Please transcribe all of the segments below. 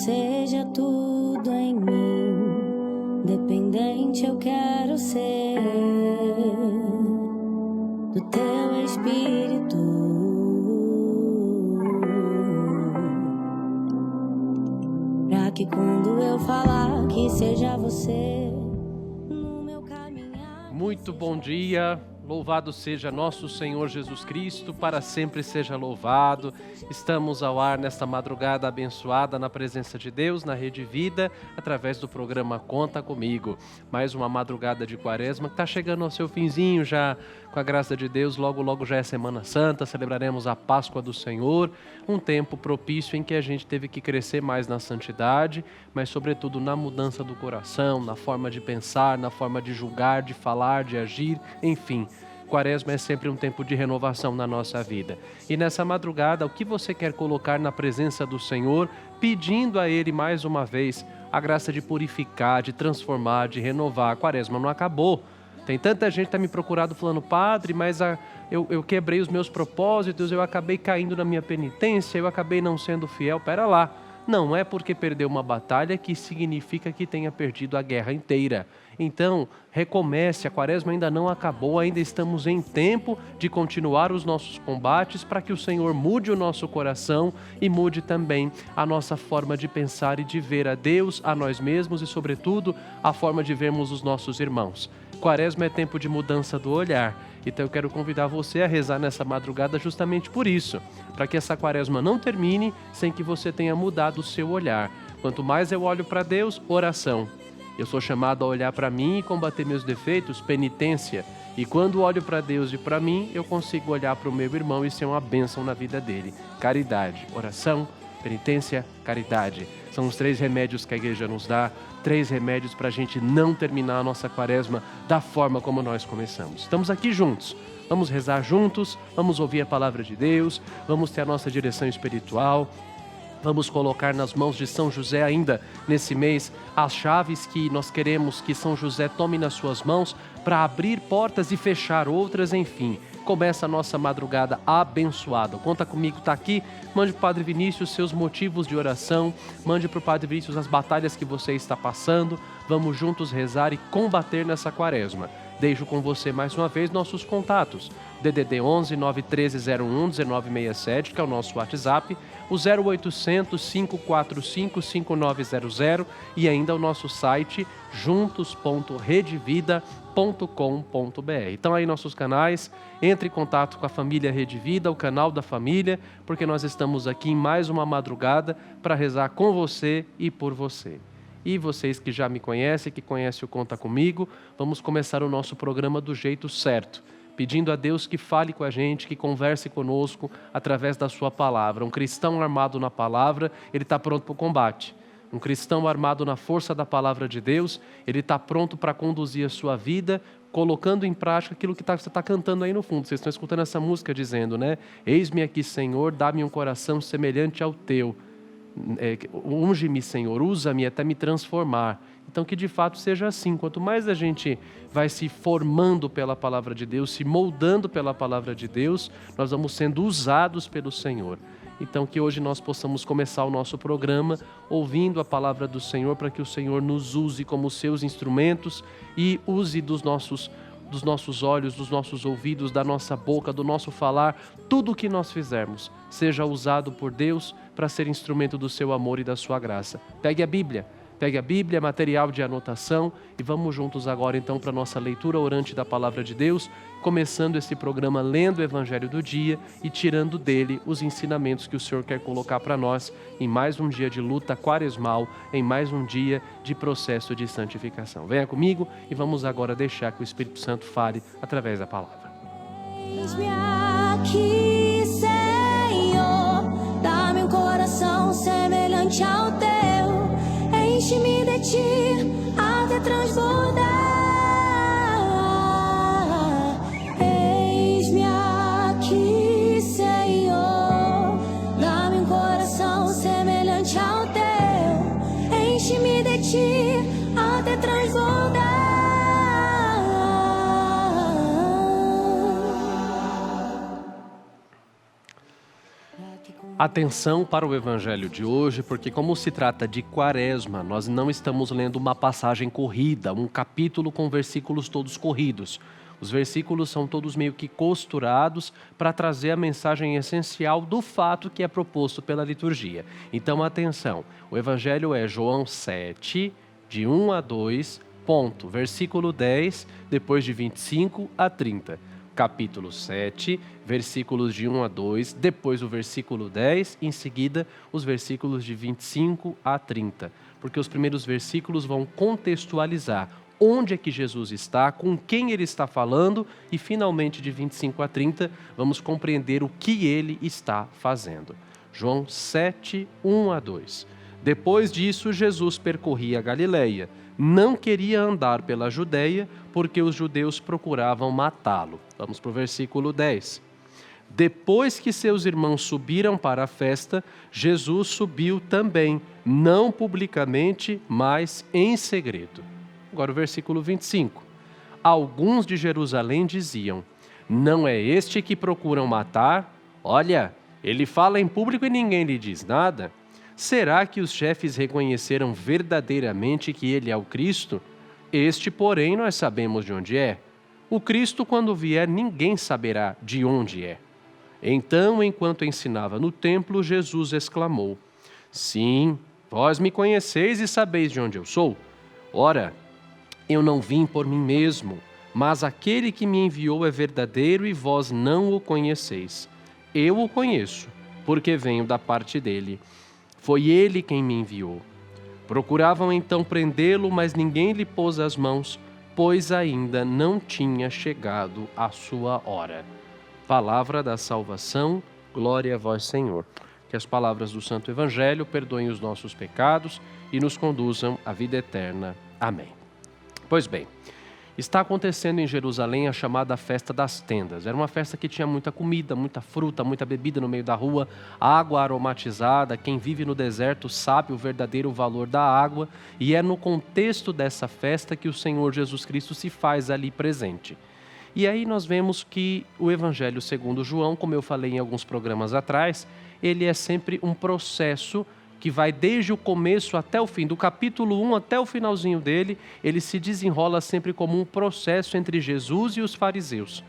seja tudo em mim. Dependente eu quero ser do teu Espírito. Pra que quando eu falar que seja você no meu caminhar. Muito bom dia. Louvado seja nosso Senhor Jesus Cristo, para sempre seja louvado. Estamos ao ar nesta madrugada abençoada na presença de Deus, na Rede Vida, através do programa Conta Comigo. Mais uma madrugada de Quaresma que está chegando ao seu finzinho já, com a graça de Deus. Logo, logo já é Semana Santa, celebraremos a Páscoa do Senhor, um tempo propício em que a gente teve que crescer mais na santidade, mas sobretudo na mudança do coração, na forma de pensar, na forma de julgar, de falar, de agir, enfim. Quaresma é sempre um tempo de renovação na nossa vida. E nessa madrugada, o que você quer colocar na presença do Senhor, pedindo a Ele mais uma vez a graça de purificar, de transformar, de renovar. A Quaresma não acabou. Tem tanta gente que está me procurando falando, padre, mas eu quebrei os meus propósitos, eu acabei caindo na minha penitência, eu acabei não sendo fiel. Pera lá, não é porque perdeu uma batalha que significa que tenha perdido a guerra inteira. Então, recomece, a Quaresma ainda não acabou, ainda estamos em tempo de continuar os nossos combates para que o Senhor mude o nosso coração e mude também a nossa forma de pensar e de ver a Deus, a nós mesmos e, sobretudo, a forma de vermos os nossos irmãos. Quaresma é tempo de mudança do olhar. Então eu quero convidar você a rezar nessa madrugada justamente por isso, para que essa Quaresma não termine sem que você tenha mudado o seu olhar. Quanto mais eu olho para Deus, oração. Eu sou chamado a olhar para mim e combater meus defeitos, penitência. E quando olho para Deus e para mim, eu consigo olhar para o meu irmão e ser uma bênção na vida dele. Caridade, oração, penitência, caridade. São os 3 remédios que a igreja nos dá, 3 remédios para a gente não terminar a nossa Quaresma da forma como nós começamos. Estamos aqui juntos, vamos rezar juntos, vamos ouvir a palavra de Deus, vamos ter a nossa direção espiritual. Vamos colocar nas mãos de São José ainda nesse mês as chaves que nós queremos que São José tome nas suas mãos para abrir portas e fechar outras, enfim. Começa a nossa madrugada abençoada. Conta Comigo está aqui, mande para o Padre Vinícius seus motivos de oração, mande para o Padre Vinícius as batalhas que você está passando, vamos juntos rezar e combater nessa Quaresma. Deixo com você mais uma vez nossos contatos, DDD 11 913 01 1967, que é o nosso WhatsApp, o 0800 545 5900 e ainda o nosso site juntos.redevida.com.br. Então aí nossos canais, entre em contato com a família Rede Vida, o canal da família, porque nós estamos aqui em mais uma madrugada para rezar com você e por você. E vocês que já me conhecem, que conhecem o Conta Comigo, vamos começar o nosso programa do jeito certo, pedindo a Deus que fale com a gente, que converse conosco através da sua palavra. Um cristão armado na palavra, ele está pronto para o combate. Um cristão armado na força da palavra de Deus, ele está pronto para conduzir a sua vida, colocando em prática aquilo que você está cantando aí no fundo. Vocês estão escutando essa música dizendo, né? Eis-me aqui, Senhor, dá-me um coração semelhante ao teu. Unge-me, Senhor, usa-me até me transformar. Então que de fato seja assim. Quanto mais a gente vai se formando pela palavra de Deus, se moldando pela palavra de Deus, nós vamos sendo usados pelo Senhor. Então que hoje nós possamos começar o nosso programa ouvindo a palavra do Senhor, para que o Senhor nos use como seus instrumentos e use dos nossos olhos, dos nossos ouvidos, da nossa boca, do nosso falar, tudo o que nós fizermos seja usado por Deus para ser instrumento do seu amor e da sua graça. Pegue a Bíblia, material de anotação, e vamos juntos agora então para a nossa leitura orante da palavra de Deus, começando esse programa lendo o Evangelho do dia e tirando dele os ensinamentos que o Senhor quer colocar para nós em mais um dia de luta quaresmal, em mais um dia de processo de santificação. Venha comigo e vamos agora deixar que o Espírito Santo fale através da palavra. Eis-me aqui, Senhor, dá-me um coração semelhante ao teu. Enche-me de ti até transbordar. Eis-me aqui, Senhor, dá-me um coração semelhante ao teu. Enche-me de ti até transbordar. Atenção para o evangelho de hoje, porque como se trata de quaresma, nós não estamos lendo uma passagem corrida, um capítulo com versículos todos corridos. Os versículos são todos meio que costurados para trazer a mensagem essencial do fato que é proposto pela liturgia. Então, atenção, o evangelho é João 7, de 1 a 2, ponto, versículo 10, depois de 25 a 30. Capítulo 7, versículos de 1 a 2, depois o versículo 10, em seguida os versículos de 25 a 30. Porque os primeiros versículos vão contextualizar onde é que Jesus está, com quem ele está falando e finalmente de 25 a 30 vamos compreender o que ele está fazendo. João 7, 1 a 2. Depois disso, Jesus percorria a Galileia. Não queria andar pela Judeia, porque os judeus procuravam matá-lo. Vamos para o versículo 10. Depois que seus irmãos subiram para a festa, Jesus subiu também, não publicamente, mas em segredo. Agora o versículo 25. Alguns de Jerusalém diziam: não é este que procuram matar? Olha, ele fala em público e ninguém lhe diz nada. Será que os chefes reconheceram verdadeiramente que ele é o Cristo? Este, porém, nós sabemos de onde é. O Cristo, quando vier, ninguém saberá de onde é. Então, enquanto ensinava no templo, Jesus exclamou: sim, vós me conheceis e sabeis de onde eu sou. Ora, eu não vim por mim mesmo, mas aquele que me enviou é verdadeiro e vós não o conheceis. Eu o conheço, porque venho da parte dele. Foi ele quem me enviou. Procuravam então prendê-lo, mas ninguém lhe pôs as mãos, pois ainda não tinha chegado a sua hora. Palavra da salvação, glória a vós, Senhor. Que as palavras do Santo Evangelho perdoem os nossos pecados e nos conduzam à vida eterna. Amém. Pois bem, está acontecendo em Jerusalém a chamada Festa das Tendas. Era uma festa que tinha muita comida, muita fruta, muita bebida no meio da rua, água aromatizada. Quem vive no deserto sabe o verdadeiro valor da água, e é no contexto dessa festa que o Senhor Jesus Cristo se faz ali presente. E aí nós vemos que o Evangelho segundo João, como eu falei em alguns programas atrás, ele é sempre um processo que vai desde o começo até o fim, do capítulo 1 até o finalzinho dele, ele se desenrola sempre como um processo entre Jesus e os fariseus.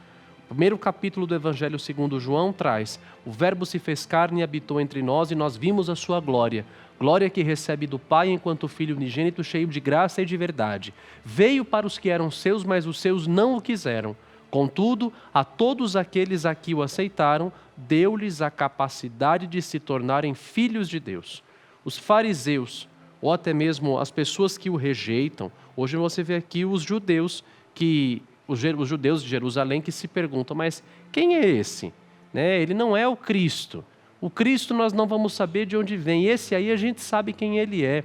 O primeiro capítulo do Evangelho segundo João traz: o Verbo se fez carne e habitou entre nós, e nós vimos a sua glória. Glória que recebe do Pai enquanto Filho unigênito, cheio de graça e de verdade. Veio para os que eram seus, mas os seus não o quiseram. Contudo, a todos aqueles a que o aceitaram, deu-lhes a capacidade de se tornarem filhos de Deus. Os fariseus, ou até mesmo as pessoas que o rejeitam, hoje você vê aqui os judeus de Jerusalém que se perguntam: mas quem é esse? Ele não é o Cristo. O Cristo nós não vamos saber de onde vem. Esse aí a gente sabe quem ele é.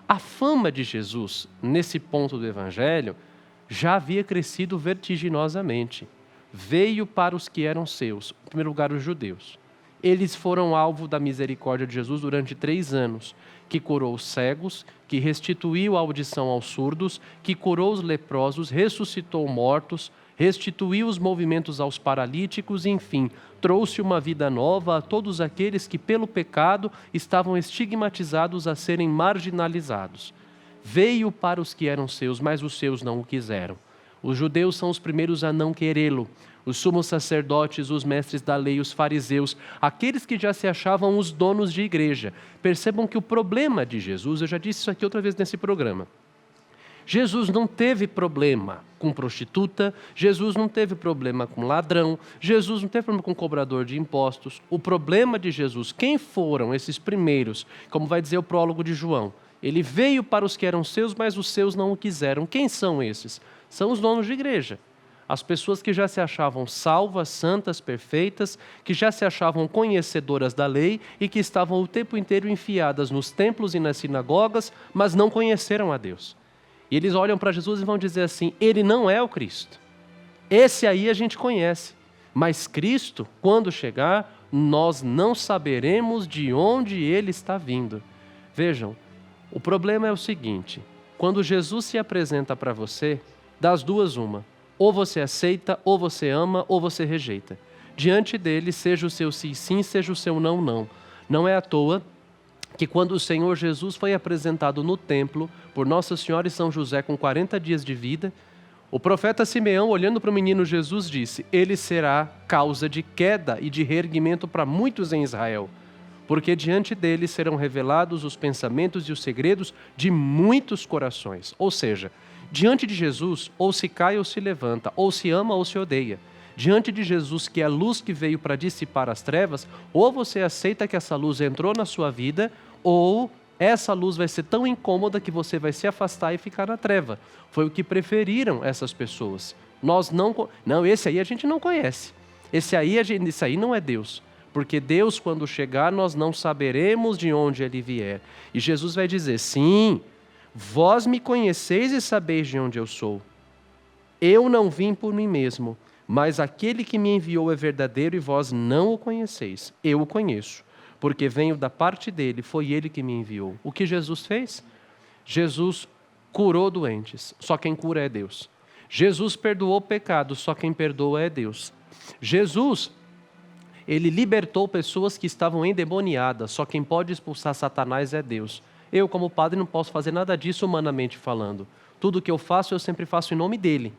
A fama de Jesus, nesse ponto do Evangelho, já havia crescido vertiginosamente. Veio para os que eram seus, em primeiro lugar os judeus. Eles foram alvo da misericórdia de Jesus durante 3 anos, que curou os cegos, que restituiu a audição aos surdos, que curou os leprosos, ressuscitou mortos, restituiu os movimentos aos paralíticos, enfim, trouxe uma vida nova a todos aqueles que pelo pecado estavam estigmatizados a serem marginalizados. Veio para os que eram seus, mas os seus não o quiseram. Os judeus são os primeiros a não querê-lo. Os sumos sacerdotes, os mestres da lei, os fariseus, aqueles que já se achavam os donos de igreja. Percebam que o problema de Jesus, eu já disse isso aqui outra vez nesse programa, Jesus não teve problema com prostituta, Jesus não teve problema com ladrão, Jesus não teve problema com cobrador de impostos. O problema de Jesus, quem foram esses primeiros? Como vai dizer o prólogo de João, ele veio para os que eram seus, mas os seus não o quiseram. Quem são esses? São os donos de igreja. As pessoas que já se achavam salvas, santas, perfeitas, que já se achavam conhecedoras da lei e que estavam o tempo inteiro enfiadas nos templos e nas sinagogas, mas não conheceram a Deus. E eles olham para Jesus e vão dizer assim: ele não é o Cristo. Esse aí a gente conhece, mas Cristo, quando chegar, nós não saberemos de onde ele está vindo. Vejam, o problema é o seguinte: quando Jesus se apresenta para você, das duas uma. Ou você aceita, ou você ama, ou você rejeita. diante dele, seja o seu sim, sim, seja o seu não, não. Não é à toa que quando o Senhor Jesus foi apresentado no templo por Nossa Senhora e São José com 40 dias de vida, o profeta Simeão, olhando para o menino Jesus, disse: ele será causa de queda e de reerguimento para muitos em Israel, porque diante dele serão revelados os pensamentos e os segredos de muitos corações. Ou seja, diante de Jesus, ou se cai ou se levanta, ou se ama ou se odeia. Diante de Jesus, que é a luz que veio para dissipar as trevas, ou você aceita que essa luz entrou na sua vida, ou essa luz vai ser tão incômoda que você vai se afastar e ficar na treva. Foi o que preferiram essas pessoas. Nós não, esse aí a gente não conhece. Esse aí não é Deus. Porque Deus, quando chegar, nós não saberemos de onde Ele vier. E Jesus vai dizer: sim, vós me conheceis e sabeis de onde eu sou. Eu não vim por mim mesmo, mas aquele que me enviou é verdadeiro e vós não o conheceis. Eu o conheço, porque venho da parte dele, foi ele que me enviou. O que Jesus fez? Jesus curou doentes, só quem cura é Deus. Jesus perdoou pecados, só quem perdoa é Deus. Jesus, ele libertou pessoas que estavam endemoniadas, só quem pode expulsar Satanás é Deus. Eu, como padre, não posso fazer nada disso humanamente falando. Tudo que eu faço, eu sempre faço em nome dele.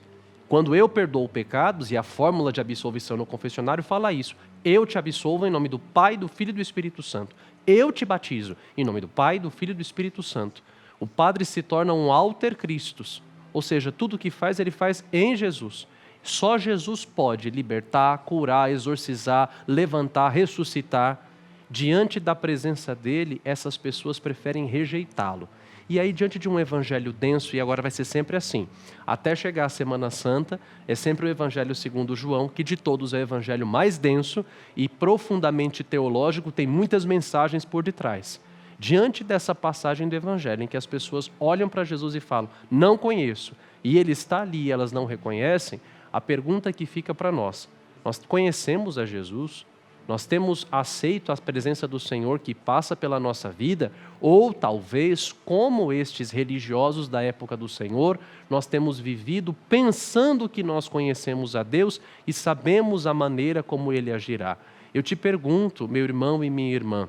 Quando eu perdoo pecados, e a fórmula de absolvição no confessionário fala isso: eu te absolvo em nome do Pai, do Filho e do Espírito Santo. Eu te batizo em nome do Pai, do Filho e do Espírito Santo. O padre se torna um alter Christus, ou seja, tudo o que faz, ele faz em Jesus. Só Jesus pode libertar, curar, exorcizar, levantar, ressuscitar. Diante da presença dele, essas pessoas preferem rejeitá-lo. E aí, diante de um evangelho denso, e agora vai ser sempre assim, até chegar a Semana Santa, é sempre o evangelho segundo João, que de todos é o evangelho mais denso e profundamente teológico, tem muitas mensagens por detrás. Diante dessa passagem do evangelho, em que as pessoas olham para Jesus e falam: não conheço, e ele está ali e elas não reconhecem, a pergunta que fica para nós: nós conhecemos a Jesus? Nós temos aceito a presença do Senhor que passa pela nossa vida? Ou talvez, como estes religiosos da época do Senhor, nós temos vivido pensando que nós conhecemos a Deus e sabemos a maneira como Ele agirá. Eu te pergunto, meu irmão e minha irmã,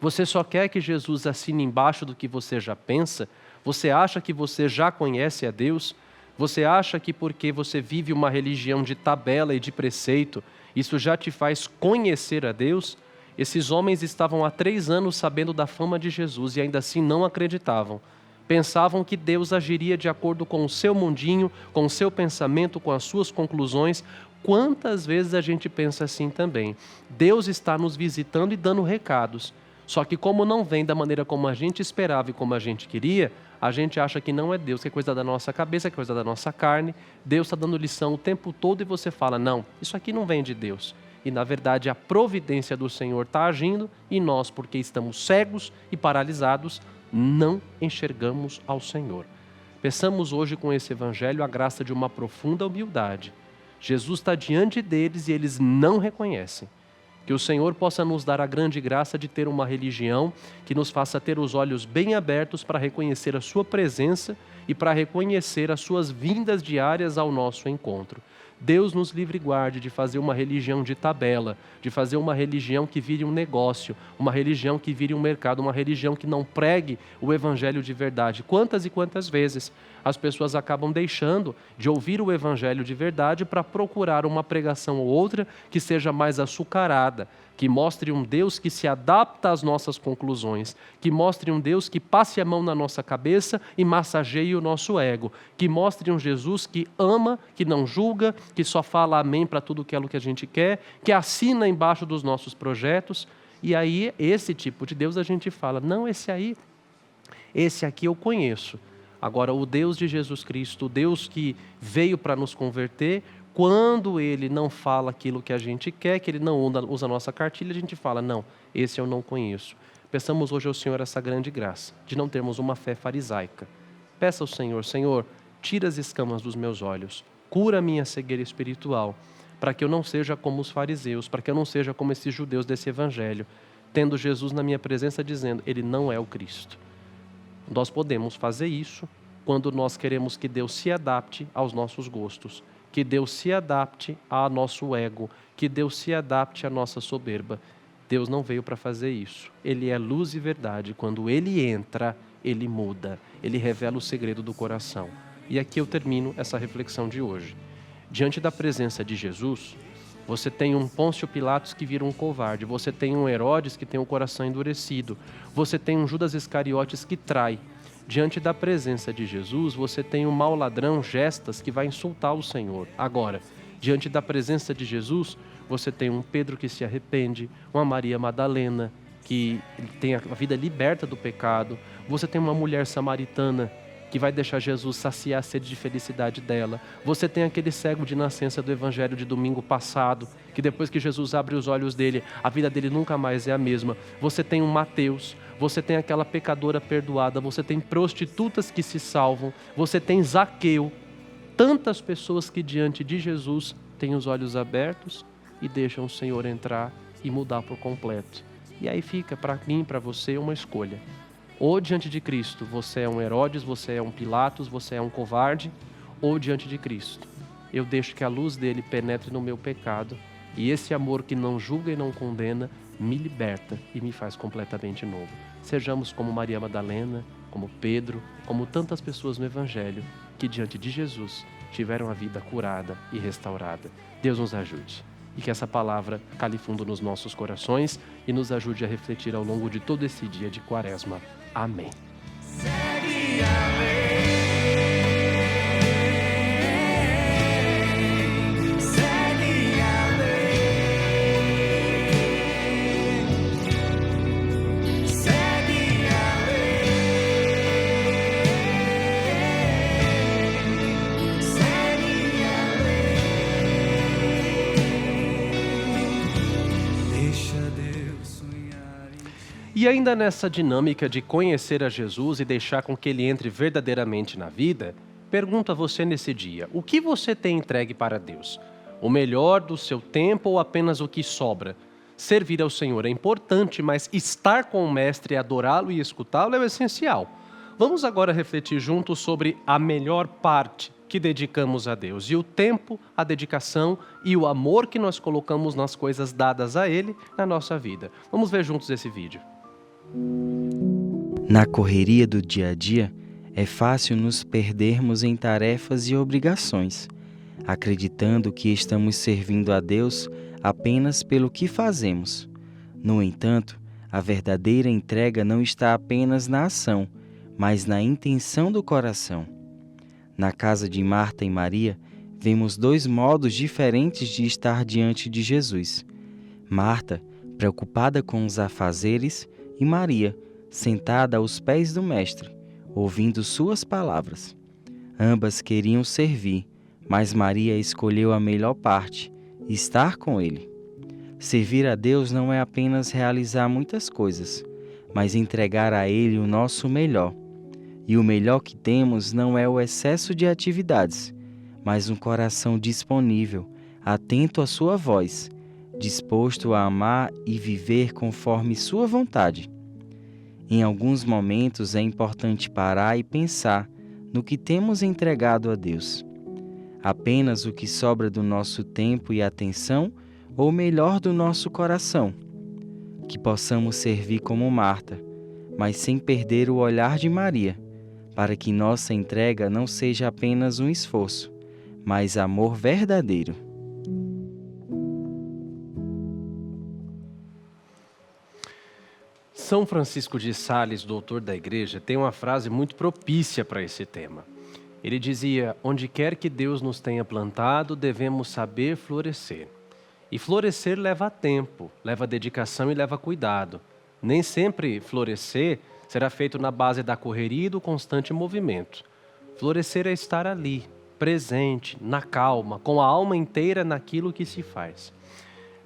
você só quer que Jesus assine embaixo do que você já pensa? Você acha que você já conhece a Deus? Você acha que porque você vive uma religião de tabela e de preceito, isso já te faz conhecer a Deus? Esses homens estavam há 3 anos sabendo da fama de Jesus e ainda assim não acreditavam. Pensavam que Deus agiria de acordo com o seu mundinho, com o seu pensamento, com as suas conclusões. Quantas vezes a gente pensa assim também? Deus está nos visitando e dando recados. Só que como não vem da maneira como a gente esperava e como a gente queria, a gente acha que não é Deus, que é coisa da nossa cabeça, que é coisa da nossa carne. Deus está dando lição o tempo todo e você fala: não, isso aqui não vem de Deus. E na verdade a providência do Senhor está agindo e nós, porque estamos cegos e paralisados, não enxergamos ao Senhor. Peçamos hoje com esse evangelho a graça de uma profunda humildade. Jesus está diante deles e eles não reconhecem. Que o Senhor possa nos dar a grande graça de ter uma religião que nos faça ter os olhos bem abertos para reconhecer a sua presença e para reconhecer as suas vindas diárias ao nosso encontro. Deus nos livre e guarde de fazer uma religião de tabela, de fazer uma religião que vire um negócio, uma religião que vire um mercado, uma religião que não pregue o evangelho de verdade. Quantas e quantas vezes as pessoas acabam deixando de ouvir o evangelho de verdade para procurar uma pregação ou outra que seja mais açucarada, que mostre um Deus que se adapta às nossas conclusões, que mostre um Deus que passe a mão na nossa cabeça e massageie o nosso ego, que mostre um Jesus que ama, que não julga, que só fala amém para tudo aquilo que a gente quer, que assina embaixo dos nossos projetos. E aí, esse tipo de Deus a gente fala: não, esse aqui eu conheço. Agora, o Deus de Jesus Cristo, o Deus que veio para nos converter, quando Ele não fala aquilo que a gente quer, que Ele não usa a nossa cartilha, a gente fala: não, esse eu não conheço. Peçamos hoje ao Senhor essa grande graça, de não termos uma fé farisaica. Peça ao Senhor: Senhor, tira as escamas dos meus olhos, cura a minha cegueira espiritual, para que eu não seja como os fariseus, para que eu não seja como esses judeus desse evangelho, tendo Jesus na minha presença dizendo: Ele não é o Cristo. Nós podemos fazer isso quando nós queremos que Deus se adapte aos nossos gostos, que Deus se adapte ao nosso ego, que Deus se adapte à nossa soberba. Deus não veio para fazer isso. Ele é luz e verdade. Quando Ele entra, Ele muda. Ele revela o segredo do coração. E aqui eu termino essa reflexão de hoje. Diante da presença de Jesus, você tem um Pôncio Pilatos que vira um covarde. Você tem um Herodes que tem o coração endurecido. Você tem um Judas Iscariotes que trai. Diante da presença de Jesus, você tem um mau ladrão, Gestas, que vai insultar o Senhor. Agora, diante da presença de Jesus, você tem um Pedro que se arrepende, uma Maria Madalena que tem a vida liberta do pecado. Você tem uma mulher samaritana que vai deixar Jesus saciar a sede de felicidade dela. Você tem aquele cego de nascença do evangelho de domingo passado, que depois que Jesus abre os olhos dele, a vida dele nunca mais é a mesma. Você tem um Mateus, você tem aquela pecadora perdoada, você tem prostitutas que se salvam, você tem Zaqueu. Tantas pessoas que diante de Jesus têm os olhos abertos e deixam o Senhor entrar e mudar por completo. E aí fica para mim, para você, uma escolha. Ou diante de Cristo você é um Herodes, você é um Pilatos, você é um covarde, ou diante de Cristo eu deixo que a luz dele penetre no meu pecado e esse amor que não julga e não condena me liberta e me faz completamente novo. Sejamos como Maria Madalena, como Pedro, como tantas pessoas no Evangelho que diante de Jesus tiveram a vida curada e restaurada. Deus nos ajude. E que essa palavra cale fundo nos nossos corações e nos ajude a refletir ao longo de todo esse dia de Quaresma. Amém. Segue a lei. Segue a lei. Segue a lei. Segue a lei. Deixa Deus sonhar. E ainda nessa dinâmica de conhecer a Jesus e deixar com que Ele entre verdadeiramente na vida, pergunto a você nesse dia, o que você tem entregue para Deus? O melhor do seu tempo ou apenas o que sobra? Servir ao Senhor é importante, mas estar com o Mestre, adorá-lo e escutá-lo é o essencial. Vamos agora refletir juntos sobre a melhor parte que dedicamos a Deus e o tempo, a dedicação e o amor que nós colocamos nas coisas dadas a Ele na nossa vida. Vamos ver juntos esse vídeo. Na correria do dia a dia, é fácil nos perdermos em tarefas e obrigações, acreditando que estamos servindo a Deus apenas pelo que fazemos. No entanto, a verdadeira entrega não está apenas na ação, mas na intenção do coração. Na casa de Marta e Maria, vemos dois modos diferentes de estar diante de Jesus. Marta, preocupada com os afazeres, e Maria, sentada aos pés do Mestre, ouvindo suas palavras. Ambas queriam servir, mas Maria escolheu a melhor parte, estar com Ele. Servir a Deus não é apenas realizar muitas coisas, mas entregar a Ele o nosso melhor. E o melhor que temos não é o excesso de atividades, mas um coração disponível, atento à sua voz, disposto a amar e viver conforme sua vontade. Em alguns momentos é importante parar e pensar no que temos entregado a Deus. Apenas o que sobra do nosso tempo e atenção ou melhor do nosso coração? Que possamos servir como Marta, mas sem perder o olhar de Maria, para que nossa entrega não seja apenas um esforço, mas amor verdadeiro. São Francisco de Sales, doutor da Igreja, tem uma frase muito propícia para esse tema. Ele dizia: onde quer que Deus nos tenha plantado, devemos saber florescer. E florescer leva tempo, leva dedicação e leva cuidado. Nem sempre florescer será feito na base da correria e do constante movimento. Florescer é estar ali, presente, na calma, com a alma inteira naquilo que se faz.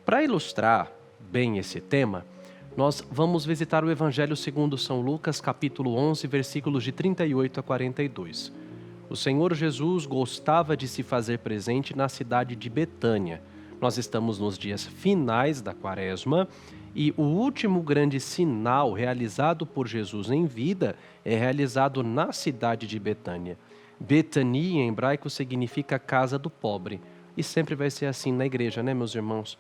Para ilustrar bem esse tema, nós vamos visitar o Evangelho segundo São Lucas, capítulo 11, versículos de 38 a 42. O Senhor Jesus gostava de se fazer presente na cidade de Betânia. Nós estamos nos dias finais da Quaresma e o último grande sinal realizado por Jesus em vida é realizado na cidade de Betânia. Betania, em hebraico, significa casa do pobre. E sempre vai ser assim na igreja, né, meus irmãos?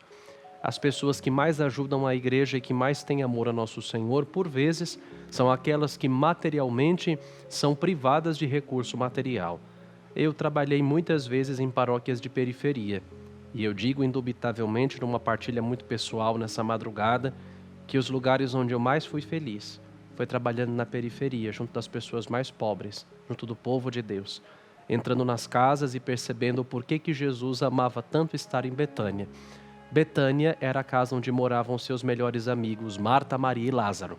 As pessoas que mais ajudam a igreja e que mais têm amor a nosso Senhor, por vezes, são aquelas que materialmente são privadas de recurso material. Eu trabalhei muitas vezes em paróquias de periferia. E eu digo indubitavelmente, numa partilha muito pessoal nessa madrugada, que os lugares onde eu mais fui feliz foi trabalhando na periferia, junto das pessoas mais pobres, junto do povo de Deus. Entrando nas casas e percebendo o porquê que Jesus amava tanto estar em Betânia. Betânia era a casa onde moravam seus melhores amigos, Marta, Maria e Lázaro.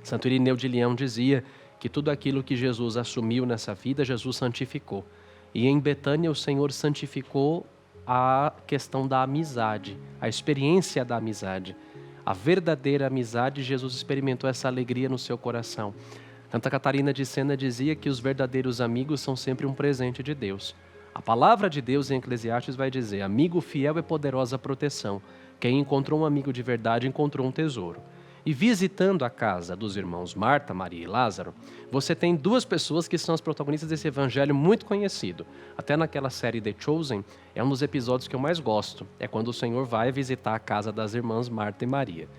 Santo Irineu de Leão dizia que tudo aquilo que Jesus assumiu nessa vida, Jesus santificou. E em Betânia o Senhor santificou a questão da amizade, a experiência da amizade. A verdadeira amizade, Jesus experimentou essa alegria no seu coração. Santa Catarina de Sena dizia que os verdadeiros amigos são sempre um presente de Deus. A palavra de Deus em Eclesiastes vai dizer: amigo fiel é poderosa proteção. Quem encontrou um amigo de verdade encontrou um tesouro. E visitando a casa dos irmãos Marta, Maria e Lázaro, você tem duas pessoas que são as protagonistas desse evangelho muito conhecido. Até naquela série The Chosen, é um dos episódios que eu mais gosto. É quando o Senhor vai visitar a casa das irmãs Marta e Maria.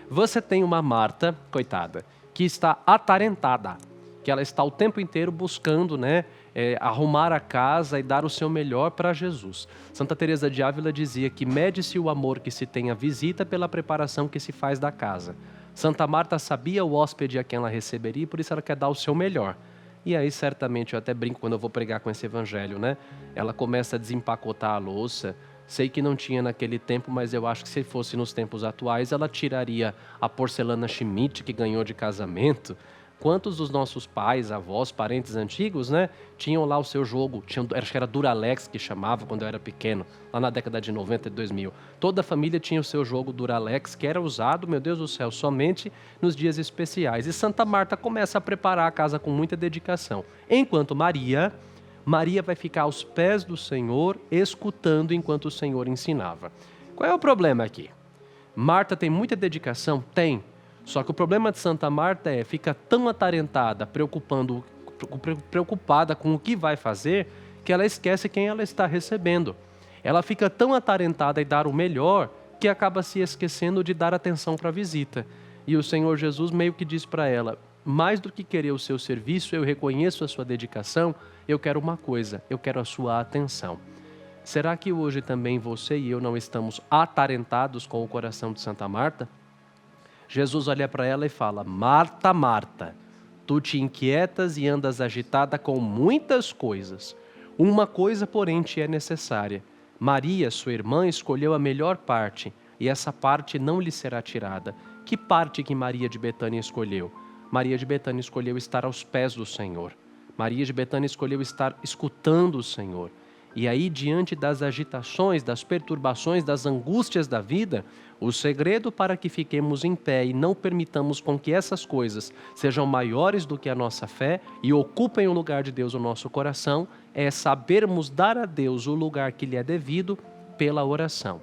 Você tem uma Marta, coitada, que está atarentada, que ela está o tempo inteiro buscando, arrumar a casa e dar o seu melhor para Jesus. Santa Teresa de Ávila dizia que mede-se o amor que se tem à visita pela preparação que se faz da casa. Santa Marta sabia o hóspede a quem ela receberia e por isso ela quer dar o seu melhor. E aí certamente, eu até brinco quando eu vou pregar com esse evangelho, Ela começa a desempacotar a louça. Sei que não tinha naquele tempo, mas eu acho que se fosse nos tempos atuais, ela tiraria a porcelana Schmidt que ganhou de casamento. Quantos dos nossos pais, avós, parentes antigos, tinham lá o seu jogo, acho que era Duralex que chamava quando eu era pequeno, lá na década de 90 e 2000. Toda a família tinha o seu jogo Duralex, que era usado, meu Deus do céu, somente nos dias especiais. E Santa Marta começa a preparar a casa com muita dedicação. Enquanto Maria vai ficar aos pés do Senhor, escutando enquanto o Senhor ensinava. Qual é o problema aqui? Marta tem muita dedicação? Tem. Só que o problema de Santa Marta fica tão atarentada, preocupada com o que vai fazer, que ela esquece quem ela está recebendo. Ela fica tão atarentada em dar o melhor, que acaba se esquecendo de dar atenção para a visita. E o Senhor Jesus meio que diz para ela: mais do que querer o seu serviço, eu reconheço a sua dedicação, eu quero uma coisa, eu quero a sua atenção. Será que hoje também você e eu não estamos atarentados com o coração de Santa Marta? Jesus olha para ela e fala: Marta, Marta, tu te inquietas e andas agitada com muitas coisas. Uma coisa, porém, te é necessária. Maria, sua irmã, escolheu a melhor parte, e essa parte não lhe será tirada. Que parte que Maria de Betânia escolheu? Maria de Betânia escolheu estar aos pés do Senhor. Maria de Betânia escolheu estar escutando o Senhor. E aí, diante das agitações, das perturbações, das angústias da vida, o segredo para que fiquemos em pé e não permitamos com que essas coisas sejam maiores do que a nossa fé e ocupem o lugar de Deus no nosso coração, é sabermos dar a Deus o lugar que lhe é devido pela oração.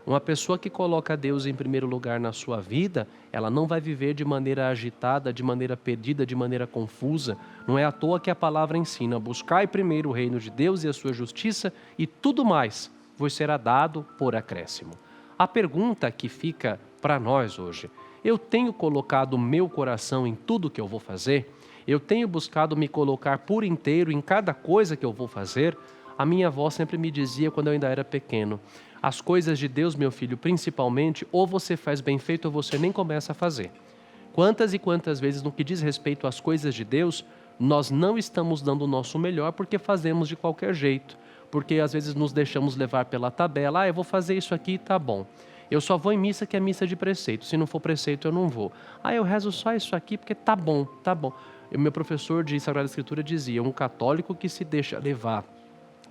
Uma pessoa que coloca Deus em primeiro lugar na sua vida, ela não vai viver de maneira agitada, de maneira perdida, de maneira confusa. Não é à toa que a palavra ensina: buscai primeiro o reino de Deus e a sua justiça, e tudo mais vos será dado por acréscimo. A pergunta que fica para nós hoje: eu tenho colocado o meu coração em tudo que eu vou fazer? Eu tenho buscado me colocar por inteiro em cada coisa que eu vou fazer? A minha avó sempre me dizia quando eu ainda era pequeno: as coisas de Deus, meu filho, principalmente, ou você faz bem feito ou você nem começa a fazer. Quantas e quantas vezes, no que diz respeito às coisas de Deus, nós não estamos dando o nosso melhor porque fazemos de qualquer jeito. Porque às vezes nos deixamos levar pela tabela: eu vou fazer isso aqui, tá bom. Eu só vou em missa que é missa de preceito, se não for preceito eu não vou. Eu rezo só isso aqui porque tá bom, tá bom. O meu professor de Sagrada Escritura dizia: um católico que se deixa levar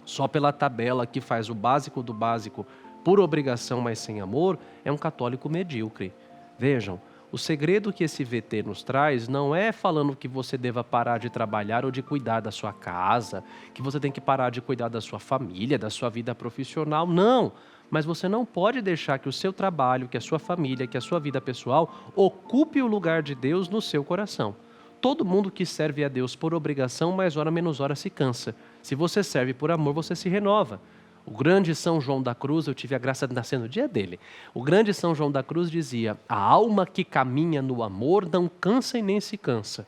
só pela tabela, que faz o básico do básico por obrigação, mas sem amor, é um católico medíocre. Vejam, o segredo que esse VT nos traz não é falando que você deva parar de trabalhar ou de cuidar da sua casa, que você tem que parar de cuidar da sua família, da sua vida profissional, não. Mas você não pode deixar que o seu trabalho, que a sua família, que a sua vida pessoal ocupe o lugar de Deus no seu coração. Todo mundo que serve a Deus por obrigação, mais hora menos hora se cansa. Se você serve por amor, você se renova. O grande São João da Cruz, eu tive a graça de nascer no dia dele. O grande São João da Cruz dizia: a alma que caminha no amor não cansa e nem se cansa.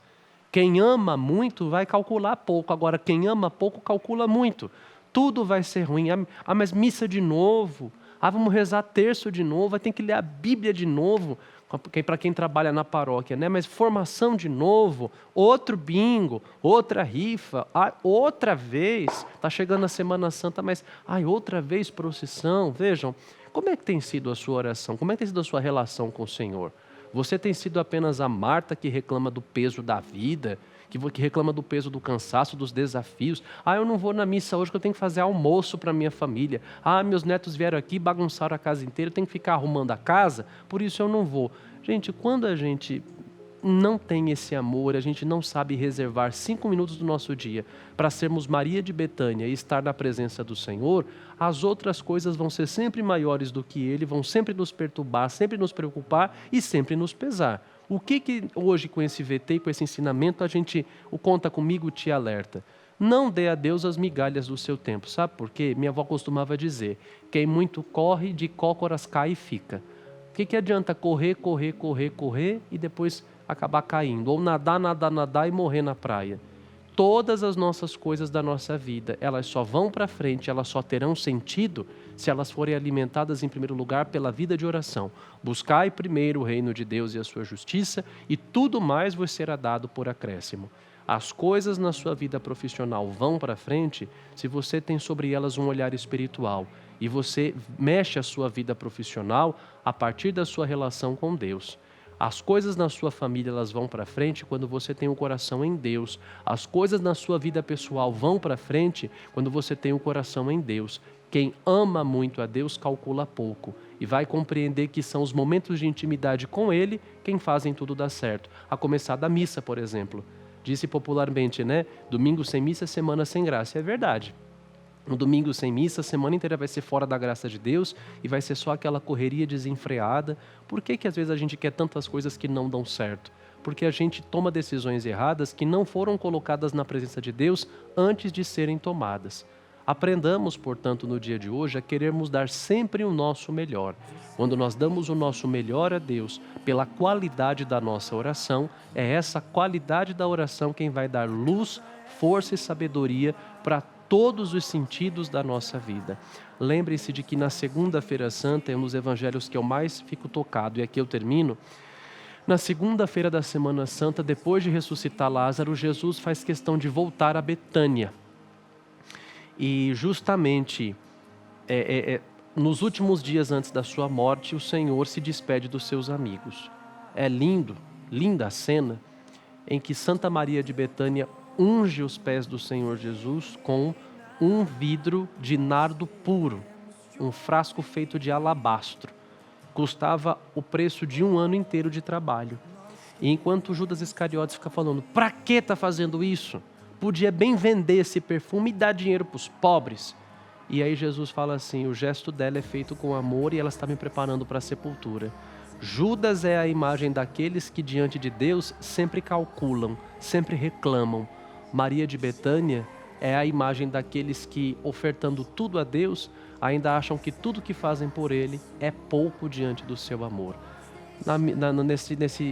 Quem ama muito vai calcular pouco, agora quem ama pouco calcula muito. Tudo vai ser ruim. Ah, mas missa de novo. Ah, vamos rezar terço de novo. Vai ter que ler a Bíblia de novo. Para quem trabalha na paróquia, né? Mas formação de novo, outro bingo, outra rifa, outra vez. Está chegando a Semana Santa, mas outra vez procissão. Vejam, como é que tem sido a sua oração? Como é que tem sido a sua relação com o Senhor? Você tem sido apenas a Marta que reclama do peso da vida, que reclama do peso do cansaço, dos desafios. Eu não vou na missa hoje porque eu tenho que fazer almoço para minha família. Meus netos vieram aqui, bagunçaram a casa inteira, eu tenho que ficar arrumando a casa, por isso eu não vou. Gente, quando a gente não tem esse amor, a gente não sabe reservar 5 minutos do nosso dia para sermos Maria de Betânia e estar na presença do Senhor, as outras coisas vão ser sempre maiores do que Ele, vão sempre nos perturbar, sempre nos preocupar e sempre nos pesar. O que hoje com esse VT e com esse ensinamento o Conta Comigo te alerta? Não dê a Deus as migalhas do seu tempo, sabe por quê? Minha avó costumava dizer: quem muito corre, de cócoras cai e fica. O que adianta correr e depois acabar caindo? Ou nadar e morrer na praia? Todas as nossas coisas da nossa vida, elas só vão para frente, elas só terão sentido se elas forem alimentadas em primeiro lugar pela vida de oração. Buscai primeiro o reino de Deus e a sua justiça, e tudo mais vos será dado por acréscimo. As coisas na sua vida profissional vão para frente se você tem sobre elas um olhar espiritual e você mexe a sua vida profissional a partir da sua relação com Deus. As coisas na sua família, elas vão para frente quando você tem o coração em Deus. As coisas na sua vida pessoal vão para frente quando você tem o coração em Deus. Quem ama muito a Deus calcula pouco e vai compreender que são os momentos de intimidade com Ele quem fazem tudo dar certo. A começar da missa, por exemplo. Disse popularmente, né? Domingo sem missa, semana sem graça. É verdade. Um domingo sem missa, a semana inteira vai ser fora da graça de Deus e vai ser só aquela correria desenfreada. Por que às vezes a gente quer tantas coisas que não dão certo? Porque a gente toma decisões erradas que não foram colocadas na presença de Deus antes de serem tomadas. Aprendamos, portanto, no dia de hoje a querermos dar sempre o nosso melhor. Quando nós damos o nosso melhor a Deus pela qualidade da nossa oração, é essa qualidade da oração quem vai dar luz, força e sabedoria para todos os sentidos da nossa vida. Lembre-se de que na Segunda-feira Santa, é um dos evangelhos que eu mais fico tocado, e aqui eu termino. Na segunda-feira da Semana Santa, depois de ressuscitar Lázaro, Jesus faz questão de voltar a Betânia. E justamente nos últimos dias antes da sua morte, o Senhor se despede dos seus amigos. É linda a cena em que Santa Maria de Betânia unge os pés do Senhor Jesus com um vidro de nardo puro, um frasco feito de alabastro. Custava o preço de 1 ano inteiro de trabalho. E enquanto Judas Iscariotes fica falando: para que está fazendo isso? Podia bem vender esse perfume e dar dinheiro para os pobres. E aí Jesus fala assim: o gesto dela é feito com amor e ela está me preparando para a sepultura. Judas é a imagem daqueles que diante de Deus sempre calculam, sempre reclamam. Maria de Betânia é a imagem daqueles que, ofertando tudo a Deus, ainda acham que tudo que fazem por Ele é pouco diante do seu amor.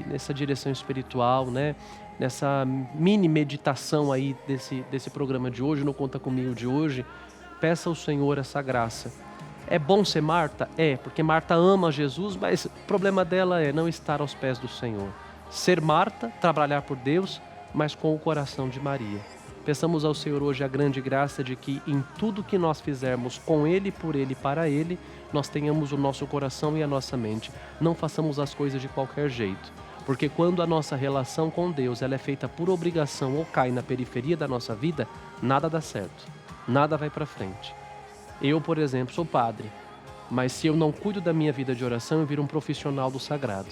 Nessa direção espiritual, né? Nessa mini meditação aí desse programa de hoje, no Conta Comigo de hoje, peça ao Senhor essa graça. É bom ser Marta? É, porque Marta ama Jesus, mas o problema dela é não estar aos pés do Senhor. Ser Marta, trabalhar por Deus, mas com o coração de Maria. Peçamos ao Senhor hoje a grande graça de que em tudo que nós fizermos com Ele, por Ele e para Ele, nós tenhamos o nosso coração e a nossa mente. Não façamos as coisas de qualquer jeito. Porque quando a nossa relação com Deus ela é feita por obrigação ou cai na periferia da nossa vida, nada dá certo. Nada vai para frente. Eu, por exemplo, sou padre. Mas se eu não cuido da minha vida de oração, eu viro um profissional do sagrado.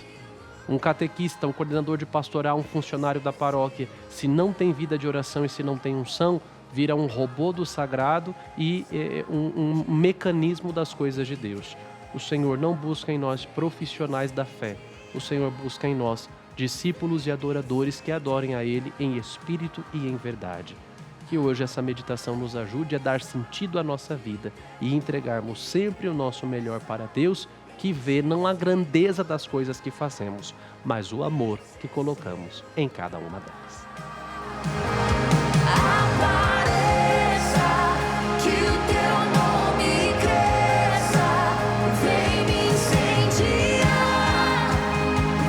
Um catequista, um coordenador de pastoral, um funcionário da paróquia, se não tem vida de oração e se não tem unção, vira um robô do sagrado e um mecanismo das coisas de Deus. O Senhor não busca em nós profissionais da fé. O Senhor busca em nós discípulos e adoradores que adorem a Ele em espírito e em verdade. Que que hoje essa meditação nos ajude a dar sentido à nossa vida e entregarmos sempre o nosso melhor para Deus, que vê não a grandeza das coisas que fazemos, mas o amor que colocamos em cada uma delas. Apareça, que o teu nome cresça, vem me incendiar,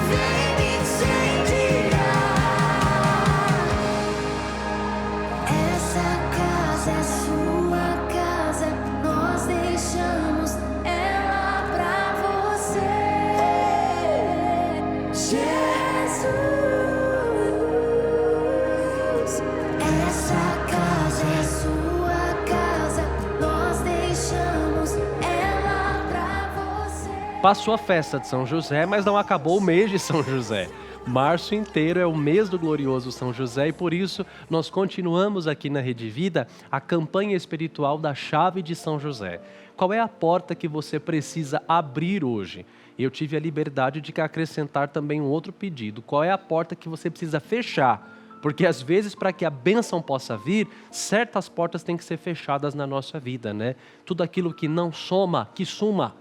vem me incendiar. Essa casa é sua casa, nós deixamos ela pra você, Jesus. Essa casa é sua casa, nós deixamos ela pra você. Passou a festa de São José, mas não acabou o mês de São José. Março inteiro é o mês do glorioso São José e por isso nós continuamos aqui na Rede Vida a campanha espiritual da chave de São José. Qual é a porta que você precisa abrir hoje? Eu tive a liberdade de acrescentar também um outro pedido. Qual é a porta que você precisa fechar? Porque às vezes para que a bênção possa vir, certas portas têm que ser fechadas na nossa vida, né? Tudo aquilo que não soma, que suma.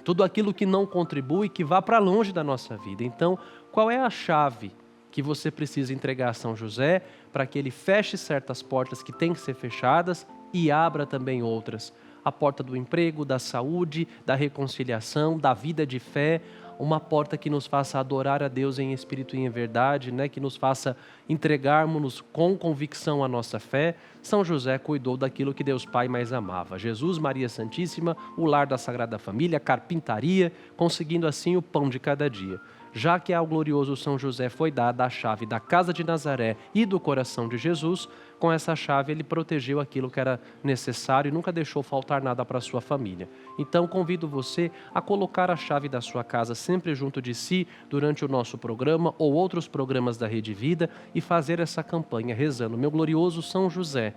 Tudo aquilo que não contribui, que vá para longe da nossa vida. Então, qual é a chave que você precisa entregar a São José para que ele feche certas portas que têm que ser fechadas e abra também outras? A porta do emprego, da saúde, da reconciliação, da vida de fé, uma porta que nos faça adorar a Deus em espírito e em verdade, né? Que nos faça entregarmos-nos com convicção a nossa fé. São José cuidou daquilo que Deus Pai mais amava. Jesus, Maria Santíssima, o lar da Sagrada Família, carpintaria, conseguindo assim o pão de cada dia. Já que ao glorioso São José foi dada a chave da casa de Nazaré e do coração de Jesus, com essa chave ele protegeu aquilo que era necessário e nunca deixou faltar nada para a sua família. Então convido você a colocar a chave da sua casa sempre junto de si durante o nosso programa ou outros programas da Rede Vida e fazer essa campanha rezando: meu glorioso São José,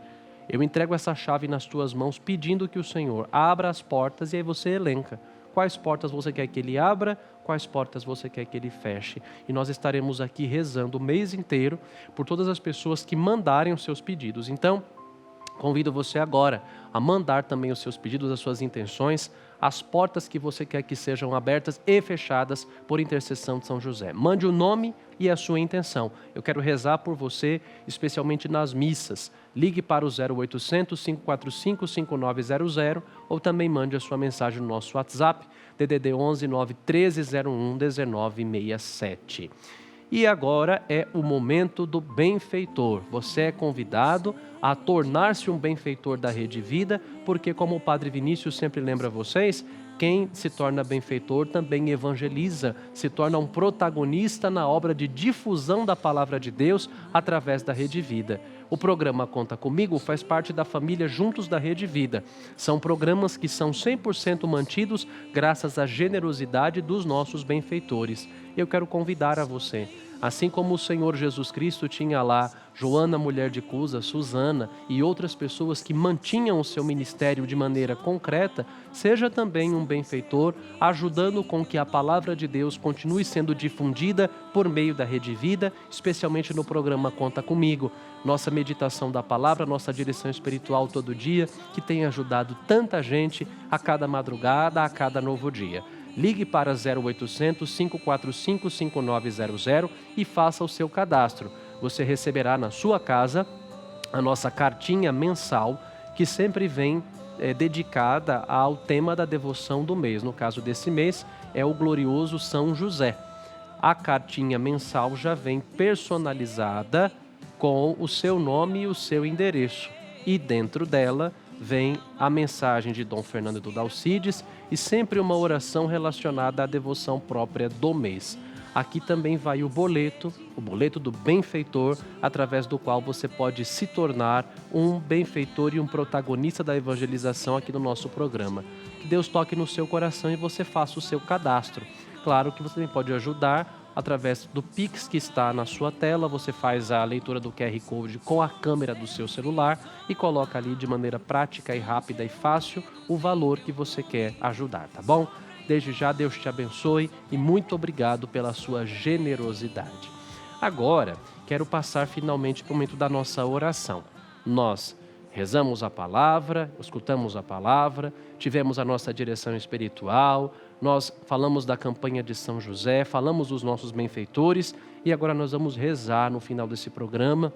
eu entrego essa chave nas tuas mãos pedindo que o Senhor abra as portas, e aí você elenca quais portas você quer que ele abra, quais portas você quer que ele feche. E nós estaremos aqui rezando o mês inteiro por todas as pessoas que mandarem os seus pedidos. Então, convido você agora a mandar também os seus pedidos, as suas intenções, as portas que você quer que sejam abertas e fechadas por intercessão de São José. Mande o nome e a sua intenção. Eu quero rezar por você, especialmente nas missas. Ligue para o 0800 545 5900 ou também mande a sua mensagem no nosso WhatsApp, DDD 11 91301 1967. E agora é o momento do benfeitor. Você é convidado a tornar-se um benfeitor da Rede Vida, porque como o Padre Vinícius sempre lembra vocês, quem se torna benfeitor também evangeliza, se torna um protagonista na obra de difusão da Palavra de Deus através da Rede Vida. O programa Conta Comigo faz parte da família Juntos da Rede Vida. São programas que são 100% mantidos graças à generosidade dos nossos benfeitores. Eu quero convidar a você, assim como o Senhor Jesus Cristo tinha lá Joana, mulher de Cusa, Susana e outras pessoas que mantinham o seu ministério de maneira concreta, seja também um benfeitor, ajudando com que a palavra de Deus continue sendo difundida por meio da Rede Vida, especialmente no programa Conta Comigo. Nossa meditação da palavra, nossa direção espiritual todo dia, que tem ajudado tanta gente a cada madrugada, a cada novo dia. Ligue para 0800 545 5900 e faça o seu cadastro. Você receberá na sua casa a nossa cartinha mensal, que sempre vem dedicada ao tema da devoção do mês. No caso desse mês, é o glorioso São José. A cartinha mensal já vem personalizada com o seu nome e o seu endereço. E dentro dela vem a mensagem de Dom Fernando do Dalcides e sempre uma oração relacionada à devoção própria do mês. Aqui também vai o boleto do benfeitor, através do qual você pode se tornar um benfeitor e um protagonista da evangelização aqui no nosso programa. Que Deus toque no seu coração e você faça o seu cadastro. Claro que você também pode ajudar através do Pix que está na sua tela. Você faz a leitura do QR Code com a câmera do seu celular e coloca ali de maneira prática e rápida e fácil o valor que você quer ajudar, tá bom? Desde já, Deus te abençoe e muito obrigado pela sua generosidade. Agora, quero passar finalmente para o momento da nossa oração. nós rezamos a palavra, escutamos a palavra, tivemos a nossa direção espiritual, nós falamos da campanha de São José, falamos dos nossos benfeitores e agora nós vamos rezar no final desse programa,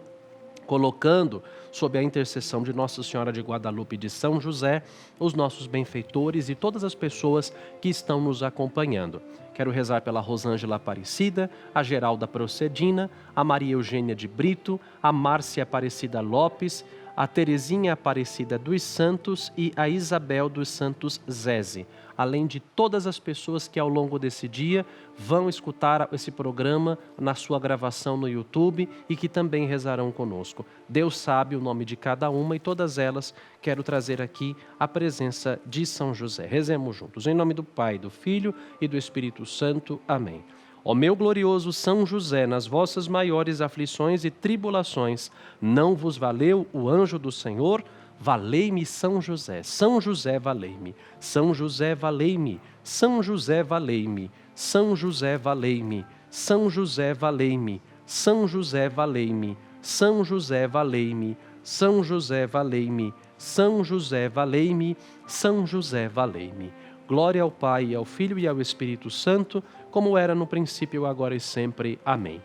colocando sob a intercessão de Nossa Senhora de Guadalupe e de São José, os nossos benfeitores e todas as pessoas que estão nos acompanhando. Quero rezar pela Rosângela Aparecida, a Geralda Procedina, a Maria Eugênia de Brito, a Márcia Aparecida Lopes, a Terezinha Aparecida dos Santos e a Isabel dos Santos Zeze, além de todas as pessoas que ao longo desse dia vão escutar esse programa na sua gravação no YouTube e que também rezarão conosco. Deus sabe o nome de cada uma e todas elas quero trazer aqui a presença de São José. Rezemos juntos. Em nome do Pai, do Filho e do Espírito Santo. Amém. Ó meu glorioso São José, nas vossas maiores aflições e tribulações, não vos valeu o anjo do Senhor? Valei-me São José, São José valei-me, São José valei-me, São José valei-me, São José valei-me, São José valei-me, São José valei-me, São José valei-me, São José valei-me, São José valei-me, São José valei-me. Glória ao Pai, ao Filho e ao Espírito Santo, como era no princípio, agora e sempre. Amém.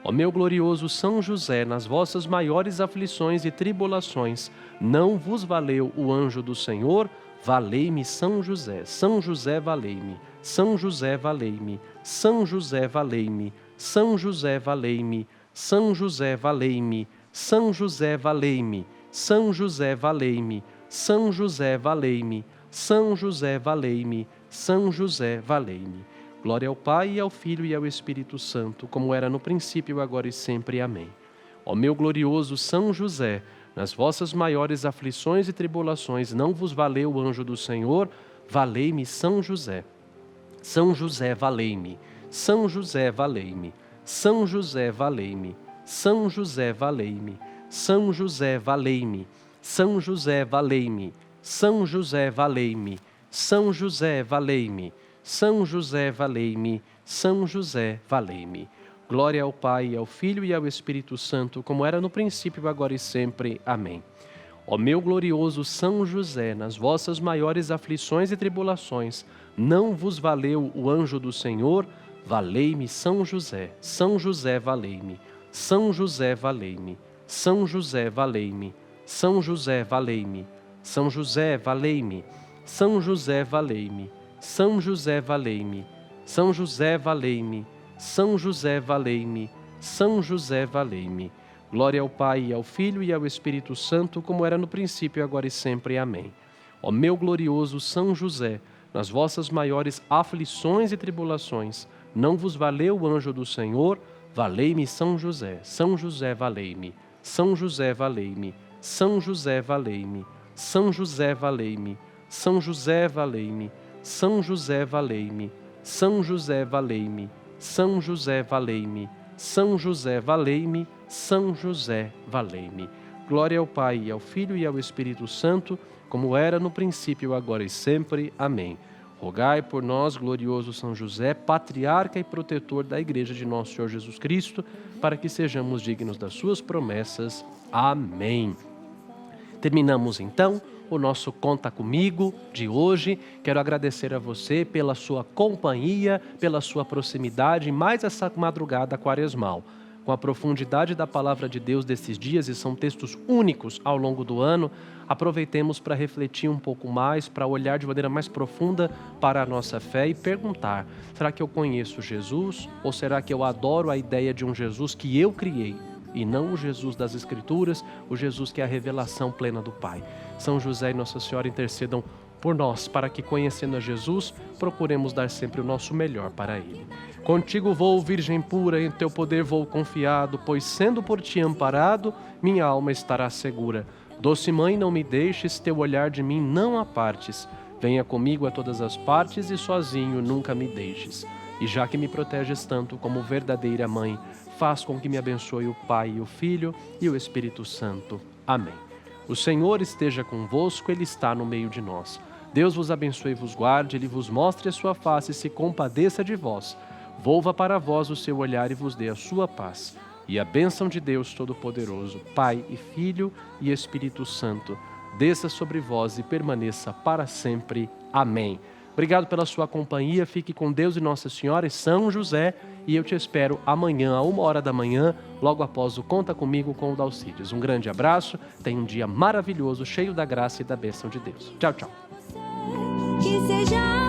Ó meu glorioso São José, nas vossas maiores aflições e tribulações, não vos valeu o anjo do Senhor? Valei-me São José, São José valei-me, São José valei-me, São José valei-me, São José valei-me, São José valei-me, São José valei-me, São José valei-me, São José valei-me, São José valei-me, São José valei-me. Glória ao Pai, e ao Filho e ao Espírito Santo, como era no princípio, agora e sempre. Amém. Ó meu glorioso São José, nas vossas maiores aflições e tribulações, não vos valeu o anjo do Senhor? Valei-me São José. São José valei-me, São José valei-me, São José valei-me, São José valei-me, São José valei-me, São José valei-me, São José valei-me, São José valei-me, São José valei-me, São José valei-me. Glória ao Pai, ao Filho e ao Espírito Santo, como era no princípio, agora e sempre. Amém. Ó meu glorioso São José, nas vossas maiores aflições e tribulações, não vos valeu o anjo do Senhor? Valei-me São José, São José valei-me, São José valei-me, São José valei-me, São José valei-me, São José valei-me, São José valei-me, São José valei-me, São José valei-me, São José valei-me, São José valei-me. Glória ao Pai, ao Filho e ao Espírito Santo, como era no princípio, agora e sempre. Amém. Ó meu glorioso São José, nas vossas maiores aflições e tribulações, não vos valeu o anjo do Senhor? Valei-me São José, São José valei-me, São José valei-me, São José valei-me, São José valei-me, São José valei-me, São José valei-me, São José valei-me, São José valei-me, São José valei-me, São José valei-me. Glória ao Pai, ao Filho e ao Espírito Santo, como era no princípio, agora e sempre. Amém. Rogai por nós, glorioso São José, patriarca e protetor da Igreja de nosso Senhor Jesus Cristo, para que sejamos dignos das suas promessas. Amém. Terminamos então o nosso Conta Comigo de hoje. Quero agradecer a você pela sua companhia, pela sua proximidade, mais essa madrugada quaresmal. Com a profundidade da palavra de Deus desses dias, e são textos únicos ao longo do ano, aproveitemos para refletir um pouco mais, para olhar de maneira mais profunda para a nossa fé e perguntar: será que eu conheço Jesus? Ou será que eu adoro a ideia de um Jesus que eu criei? E não o Jesus das Escrituras, o Jesus que é a revelação plena do Pai. São José e Nossa Senhora intercedam por nós, para que, conhecendo a Jesus, procuremos dar sempre o nosso melhor para Ele. Contigo vou, Virgem pura, em teu poder vou confiado, pois sendo por ti amparado, minha alma estará segura. Doce Mãe, não me deixes, teu olhar de mim não apartes. Venha comigo a todas as partes e sozinho nunca me deixes. E já que me proteges tanto como verdadeira Mãe, faz com que me abençoe o Pai, o Filho e o Espírito Santo. Amém. O Senhor esteja convosco, Ele está no meio de nós. Deus vos abençoe e vos guarde, Ele vos mostre a sua face e se compadeça de vós. Volva para vós o seu olhar e vos dê a sua paz. E a bênção de Deus Todo-Poderoso, Pai e Filho e Espírito Santo, desça sobre vós e permaneça para sempre. Amém. Obrigado pela sua companhia, fique com Deus e Nossa Senhora e São José, e eu te espero amanhã, à 1h da manhã, logo após o Conta Comigo com o Dalcides. Um grande abraço, tenha um dia maravilhoso, cheio da graça e da bênção de Deus. Tchau, tchau. Que seja